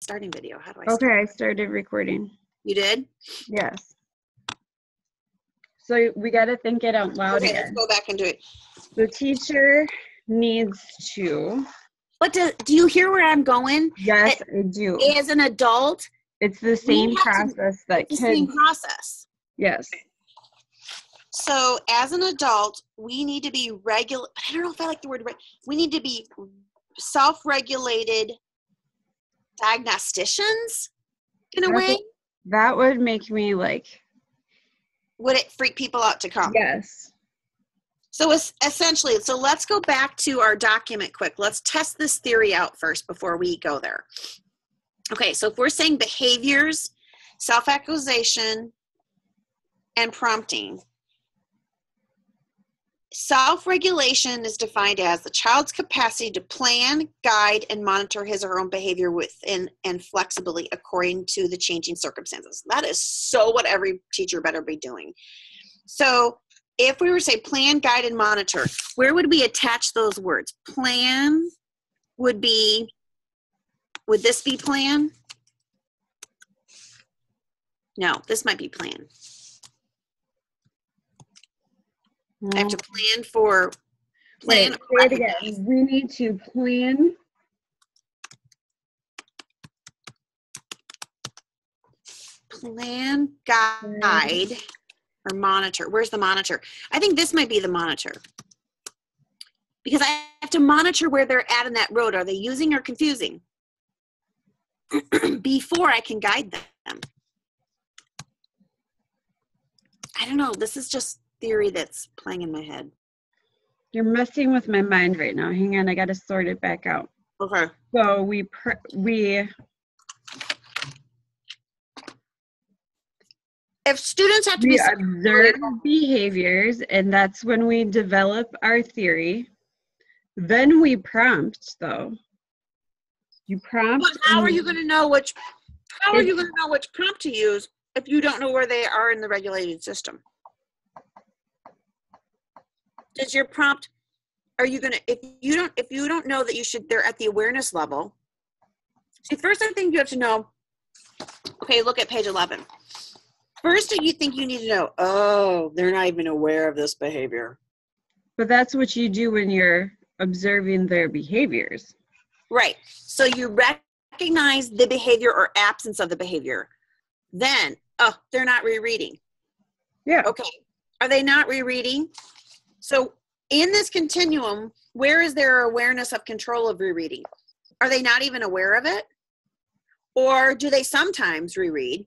starting video. How do I start? Okay, I started recording. You did? Yes. So we got to think it out loud Okay, again. let's go back and do it. The teacher needs to. But do you hear where I'm going? Yes, I do. As an adult, it's the same process that kids. The same process. Yes. So as an adult, we need to be regular. I don't know if I like the word. We need to be self-regulated diagnosticians in a way. That would make me like. Would it freak people out to come? Yes. So essentially, so let's go back to our document quick. Let's test this theory out first before we go there. Okay, so if we're saying behaviors, self-actualization, and prompting, self-regulation is defined as the child's capacity to plan, guide, and monitor his or her own behavior within and flexibly according to the changing circumstances. That is so what every teacher better be doing. So if we were to say plan, guide, and monitor, where would we attach those words? Plan would be, would this be plan? No, this might be plan. I have to plan for plan. Wait, say it again. We need to plan. Plan, guide, or monitor. Where's the monitor? I think this might be the monitor. Because I have to monitor where they're at in that road. Are they using or confusing? Before I can guide them. I don't know. This is just theory that's playing in my head. You're messing with my mind right now. Hang on, I got to sort it back out. Okay. So we if students have to be observe behaviors, and that's when we develop our theory. Then we prompt, though. You prompt. But how are you going to know which? How are you going to know which prompt to use if you don't know where they are in the regulated system? Does your prompt? Are you going to? If you don't know that you should, they're at the awareness level. See, first I think you have to know. Okay, look at page 11. First, you think you need to know. Oh, they're not even aware of this behavior. But that's what you do when you're observing their behaviors. Right. So you recognize the behavior or absence of the behavior. Then, oh, they're not rereading. Yeah. Okay. Are they not rereading? So in this continuum, where is their awareness of control of rereading? Are they not even aware of it? Or do they sometimes reread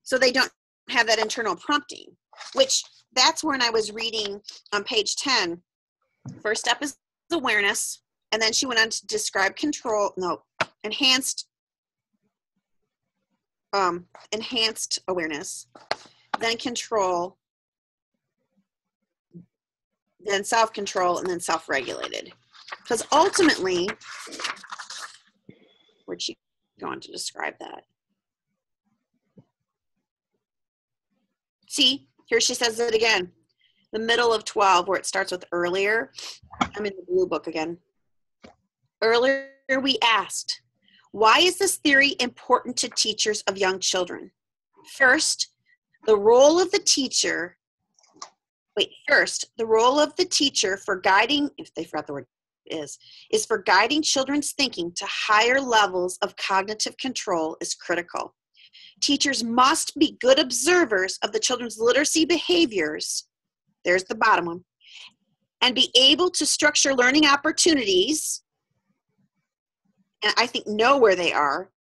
so they don't have that internal prompting? Which that's when I was reading on page 10. First step is awareness. And then she went on to describe enhanced awareness, then control, then self-control, and then self-regulated. Because ultimately, where'd she go on to describe that? See, here she says it again. The middle of 12, where it starts with earlier. I'm in the blue book again. Earlier we asked, why is this theory important to teachers of young children? First, the role of the teacher for guiding, if they forgot the word is for guiding children's thinking to higher levels of cognitive control is critical. Teachers must be good observers of the children's literacy behaviors, there's the bottom one, and be able to structure learning opportunities, and I think know where they are,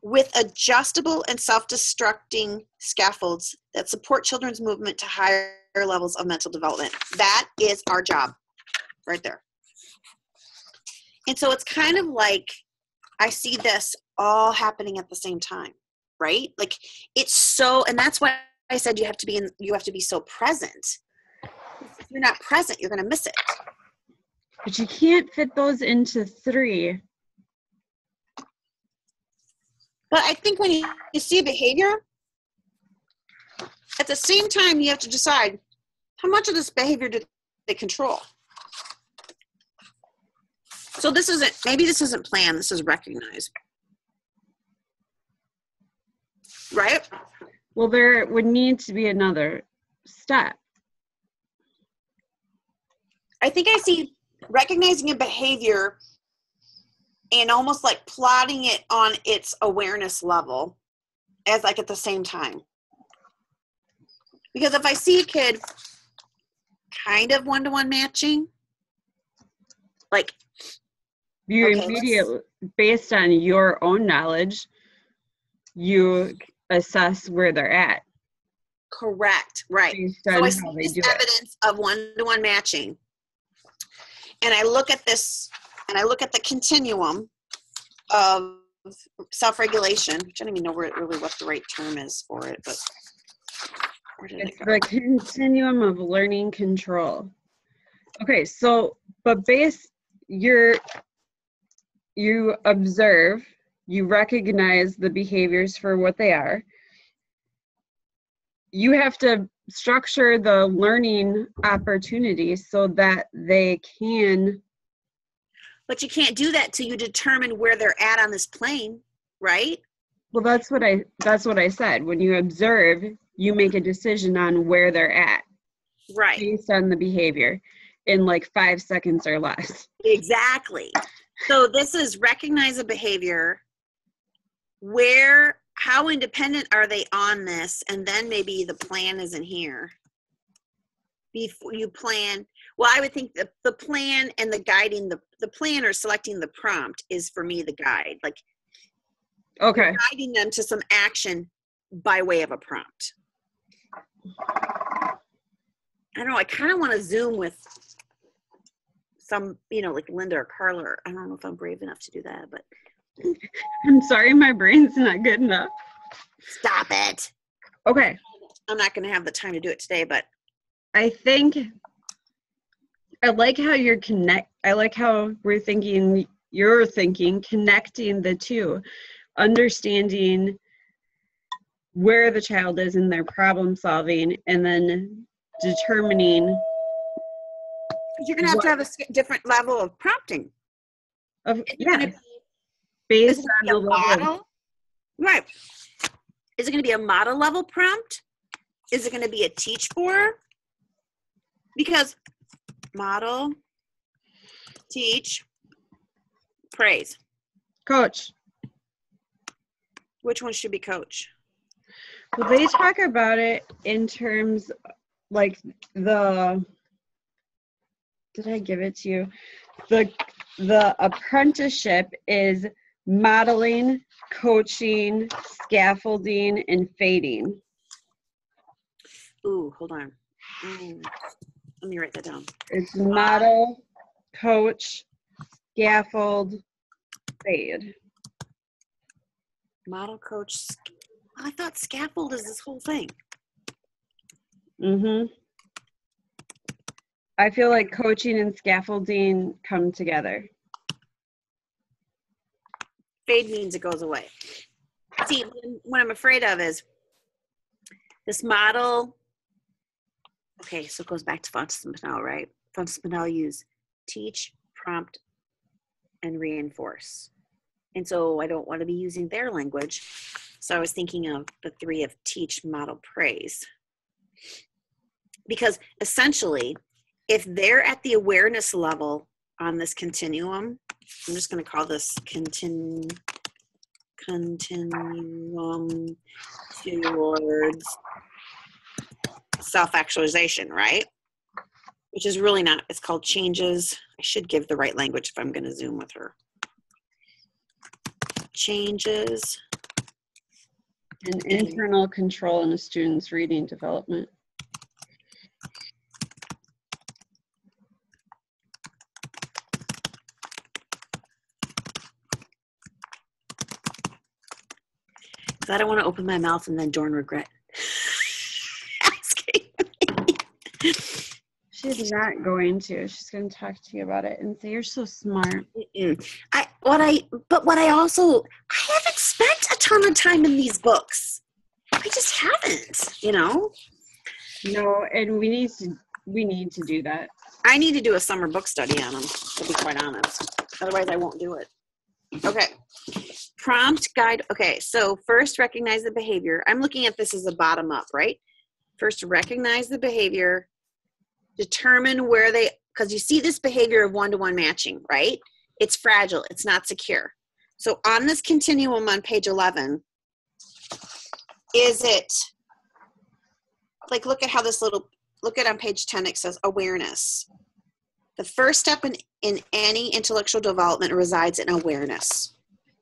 with adjustable and self-destructing scaffolds that support children's movement to higher levels of mental development. That is our job, right there. And so it's kind of like I see this all happening at the same time, right? Like it's so, and that's why I said you have to be so present. If you're not present, you're going to miss it. But you can't fit those into 3. But I think when you see behavior, at the same time, you have to decide how much of this behavior do they control. So maybe this isn't planned, this is recognized. right? Well, there would need to be another step. I think I see recognizing a behavior and almost like plotting it on its awareness level as like at the same time. Because if I see a kid kind of one-to-one matching, like you okay, immediately, based on your own knowledge, you assess where they're at. Correct, right. Based So on I how see they this do it. evidence of one-to-one matching. And I look at this, and I look at the continuum of self-regulation, which I don't even know really what the right term is for it, but where did It's it go? the continuum of learning control. Okay, so, but you observe, you recognize the behaviors for what they are. You have to structure the learning opportunities so that they can. But you can't do that till you determine where they're at on this plane, right? Well, that's what I said. When you observe, you make a decision on where they're at. Right. Based on the behavior in like 5 seconds or less. Exactly. So this is recognize a behavior. How independent are they on this? And then maybe the plan is in here. Before you plan, well, I would think the plan and the guiding, the plan or selecting the prompt is for me the guide. Like, okay, guiding them to some action by way of a prompt. I don't know. I kind of want to Zoom with some, like Linda or Carla. Or, I don't know if I'm brave enough to do that, but I'm sorry, my brain's not good enough. stop it. Okay, I'm not going to have the time to do it today, but I think I like how I like how you're thinking, connecting the two, understanding where the child is in their problem solving, and then determining. you're going to have a different level of prompting. Yes, based on the model. Right. Is it going to be a model level prompt? Is it going to be a teach for? Because model, teach, praise. Coach. Which one should be coach? Well, they talk about it in terms like did I give it to you? The apprenticeship is modeling, coaching, scaffolding, and fading. Ooh, hold on. Let me write that down. It's model, coach, scaffold, fade. Model, coach. I thought scaffold is this whole thing. Mm-hmm. I feel like coaching and scaffolding come together. Fade means it goes away. See, what I'm afraid of is this model. Okay, so it goes back to Fountas and Pinnell, right? Fountas and Pinnell use teach, prompt, and reinforce. And so I don't want to be using their language. So I was thinking of the 3 of teach, model, praise. Because essentially, if they're at the awareness level on this continuum, I'm just going to call this continuum towards self-actualization, right? Which is really not, it's called changes. I should give the right language if I'm going to Zoom with her. Changes. And internal control in a student's reading development. I don't want to open my mouth and then Dorn regret asking me. She's not going to. She's going to talk to you about it and say, you're so smart. What I haven't spent a ton of time in these books. I just haven't, No, and we need to do that. I need to do a summer book study on them, to be quite honest. Otherwise I won't do it. Okay. Prompt guide. Okay, so first recognize the behavior. I'm looking at this as a bottom up, right? First recognize the behavior, determine where they, because you see this behavior of one-to-one matching, right? It's fragile, it's not secure. So on this continuum on page 11, is it, like look at how this little, look at on page 10, it says awareness. The first step in any intellectual development resides in awareness.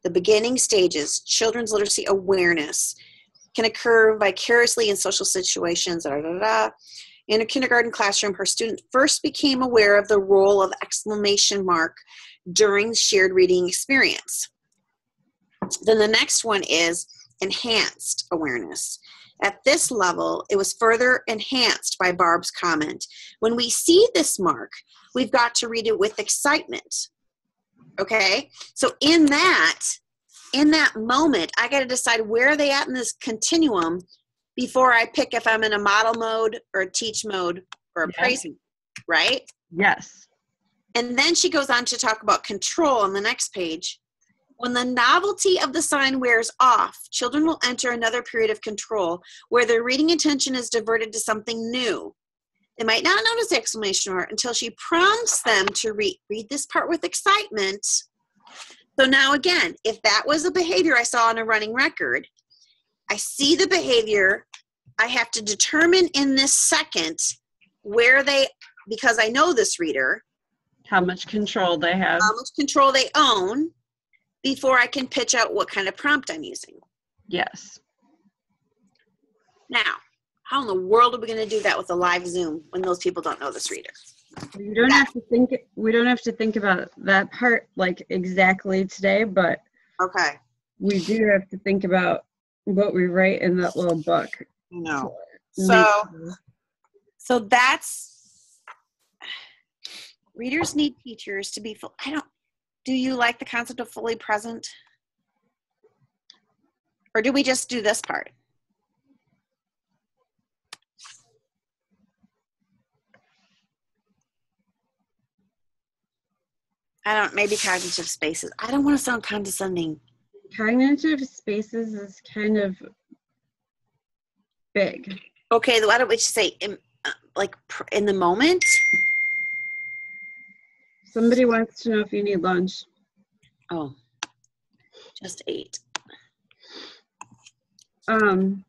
The beginning stages, children's literacy awareness, can occur vicariously in social situations. In a kindergarten classroom, her student first became aware of the role of exclamation mark during shared reading experience. Then the next one is enhanced awareness. At this level, it was further enhanced by Barb's comment. When we see this mark, we've got to read it with excitement. Okay? So in that moment, I got to decide where are they at in this continuum before I pick if I'm in a model mode or a teach mode or a praise mode, right? Yes. And then she goes on to talk about control on the next page. When the novelty of the sign wears off, children will enter another period of control where their reading attention is diverted to something new. They might not notice the exclamation mark until she prompts them to read this part with excitement. So now again, if that was a behavior I saw on a running record, I see the behavior, I have to determine in this second where they, because I know this reader, how much control they have, how much control they own, before I can pitch out what kind of prompt I'm using. Yes. Now, how in the world are we going to do that with a live Zoom when those people don't know this reader? We don't have to think about that part like exactly today, but okay, we do have to think about what we write in that little book. No. So that's, readers need teachers to be full. Do you like the concept of fully present? Or do we just do this part? Maybe cognitive spaces. I don't want to sound condescending. Cognitive spaces is kind of big. Okay, why don't we just say in the moment? Somebody wants to know if you need lunch. Oh, just ate. I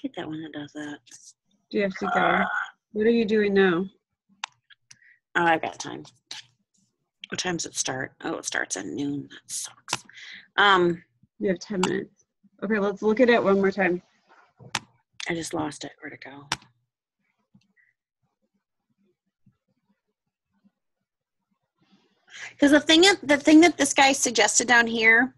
hate that when it does that. Do you have to go? What are you doing now? Oh, I've got time. What time does it start? Oh, it starts at noon. That sucks. You have 10 minutes. Okay, let's look at it one more time. I just lost it. Where'd it go? Because the thing that this guy suggested down here,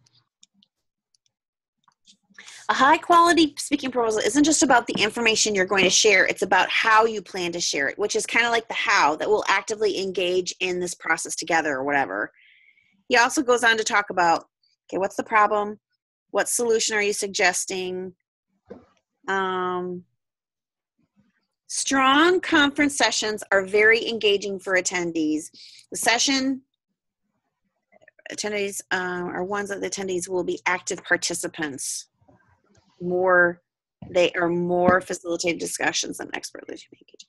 a high quality speaking proposal isn't just about the information you're going to share, it's about how you plan to share it, which is kind of like the how that will actively engage in this process together or whatever. He also goes on to talk about, okay, what's the problem? What solution are you suggesting? Strong conference sessions are very engaging for attendees. The session attendees are ones that the attendees will be active participants. They are more facilitated discussions than expertly engaged.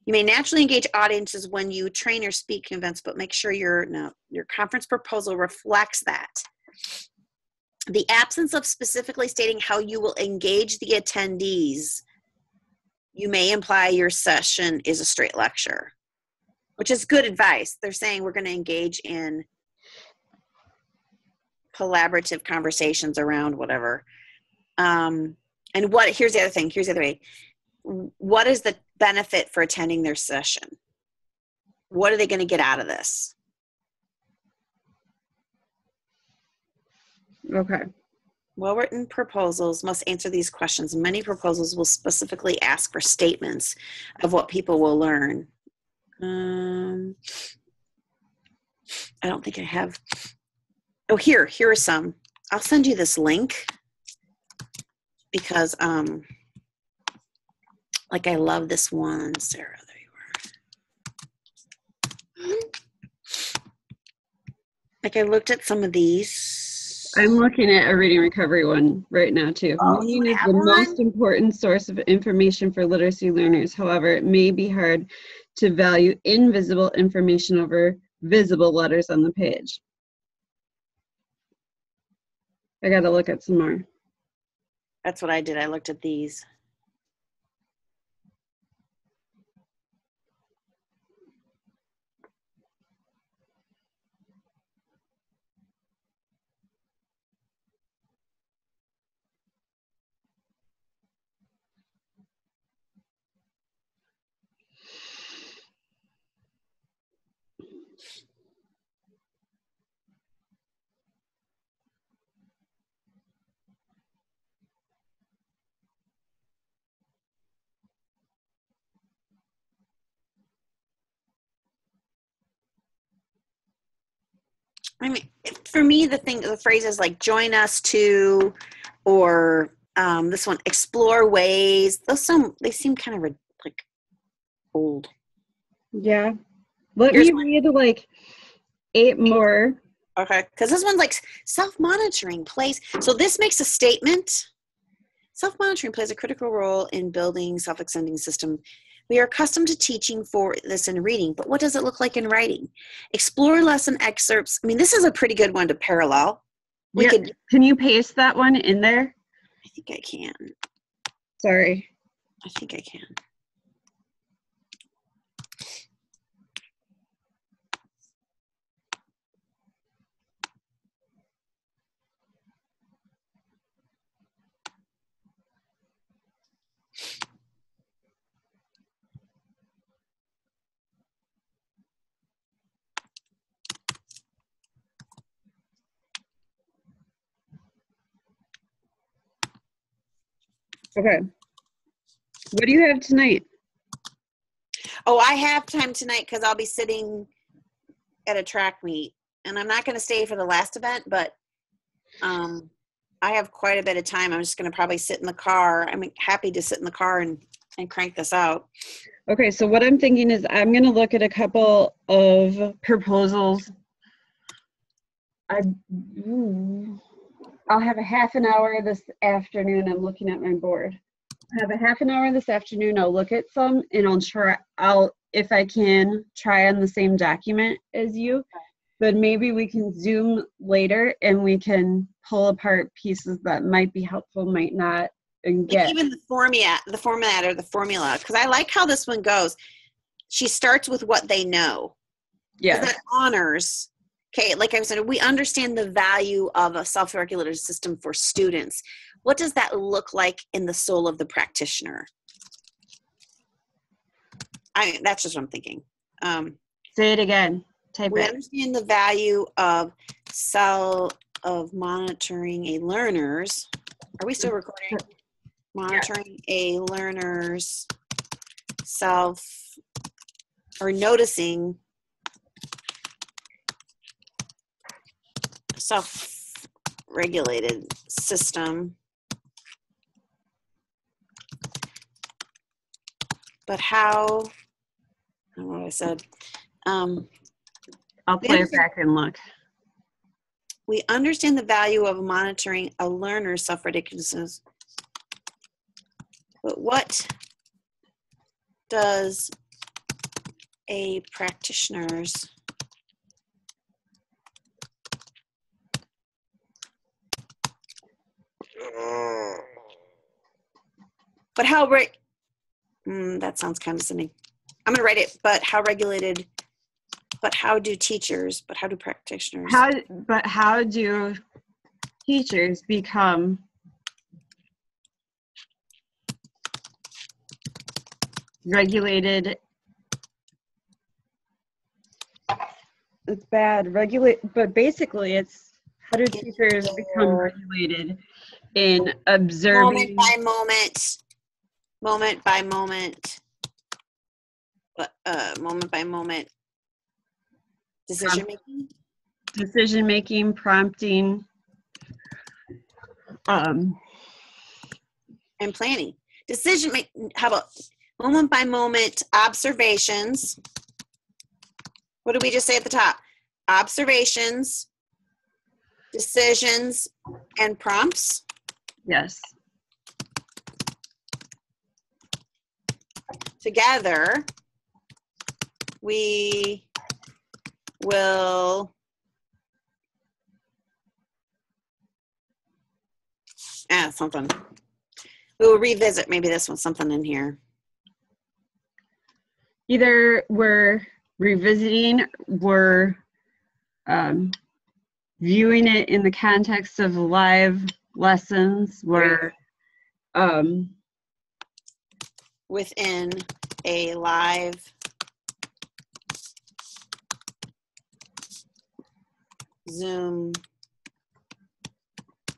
You may naturally engage audiences when you train or speak events, but make sure your conference proposal reflects that. The absence of specifically stating how you will engage the attendees, you may imply your session is a straight lecture, which is good advice. They're saying we're going to engage in collaborative conversations around whatever. And here's the other thing, here's the other way. What is the benefit for attending their session? What are they going to get out of this? Okay. Well-written proposals must answer these questions. Many proposals will specifically ask for statements of what people will learn. I don't think I have. Oh, here are some. I'll send you this link. because like I love this one, Sarah. There you are. Like I looked at some of these. I'm looking at a reading recovery one right now too. Oh, Meaning you is have the one? most important source of information for literacy learners. However, it may be hard to value invisible information over visible letters on the page. I got to look at some more. That's what I did. I looked at these. I mean, for me, the phrases like "join us to," or this one, "explore ways." They seem kind of like old. Yeah. Let Here's me read like 8 more. Okay, because this one's like self-monitoring plays. So this makes a statement. Self-monitoring plays a critical role in building self-extending system. We are accustomed to teaching for this in reading, but what does it look like in writing? Explore lesson excerpts. I mean, this is a pretty good one to parallel. Can you paste that one in there? I think I can. Sorry. I think I can. Okay. What do you have tonight? Oh, I have time tonight because I'll be sitting at a track meet, and I'm not going to stay for the last event, but I have quite a bit of time. I'm just going to probably sit in the car. I'm happy to sit in the car and crank this out. Okay, so what I'm thinking is I'm going to look at a couple of proposals. I'll have a half an hour this afternoon. I'm looking at my board. I have a half an hour this afternoon. I'll look at some and I'll if I can try on the same document as you, but maybe we can Zoom later and we can pull apart pieces that might be helpful, might not, and Like even the format or the formula, because I like how this one goes. She starts with what they know. Yeah. That honors. Okay, like I said, we understand the value of a self-regulated system for students. What does that look like in the soul of the practitioner? That's just what I'm thinking. Say it again. We understand the value of monitoring a learner's. Are we still recording? Monitoring a learner's noticing self-regulated system, but how, I don't know what I said. I'll play it back and look. We understand the value of monitoring a learner's self-regulated, but what does a practitioner's but how that sounds condescending. I'm going to write it, but how regulated, but how do teachers, but how do practitioners? How do teachers become regulated? It's bad. But basically it's how do teachers become regulated in observing moment by moment decision making, prompting, And planning. Decision making. How about moment by moment observations? What did we just say at the top? Observations, decisions, and prompts. Yes. Together, we will something. We will revisit maybe this one, something in here. Either we're revisiting, we're viewing it in the context of live lessons, we're within a live Zoom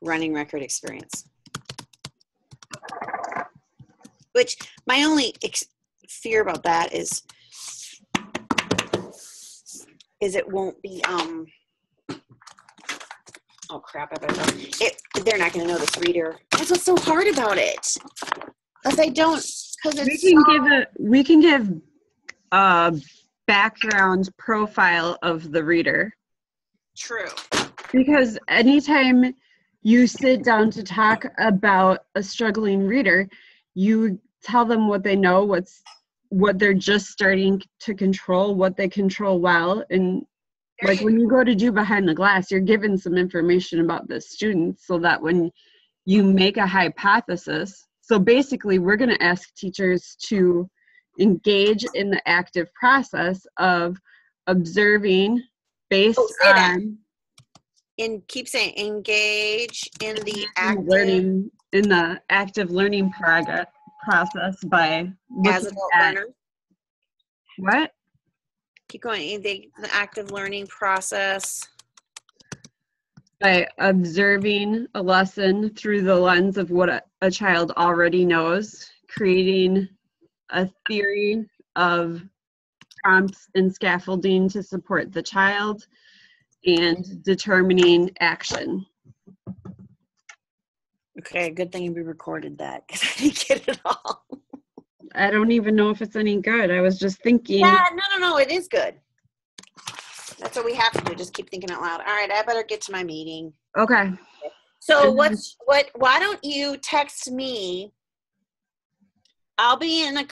running record experience. Which my only fear about that is it won't be oh crap, I better they're not going to know this reader. That's what's so hard about it. Because they don't, because it's we can give a background profile of the reader. True. Because anytime you sit down to talk about a struggling reader, you tell them what they know, what they're just starting to control, what they control well. And like when you go to do Behind the Glass, you're given some information about the students so that when you make a hypothesis, so basically we're going to ask teachers to engage in the active process of observing based on keep saying engage in the active learning, in the active learning process by as adult learner. What? Keep going. The active learning process by observing a lesson through the lens of what a child already knows, creating a theory of prompts and scaffolding to support the child, and determining action. Okay, good thing we recorded that because I didn't get it all. I don't even know if it's any good. I was just thinking. Yeah, no, it is good. That's what we have to do. Just keep thinking out loud. All right, I better get to my meeting. Okay. So why don't you text me? I'll be in a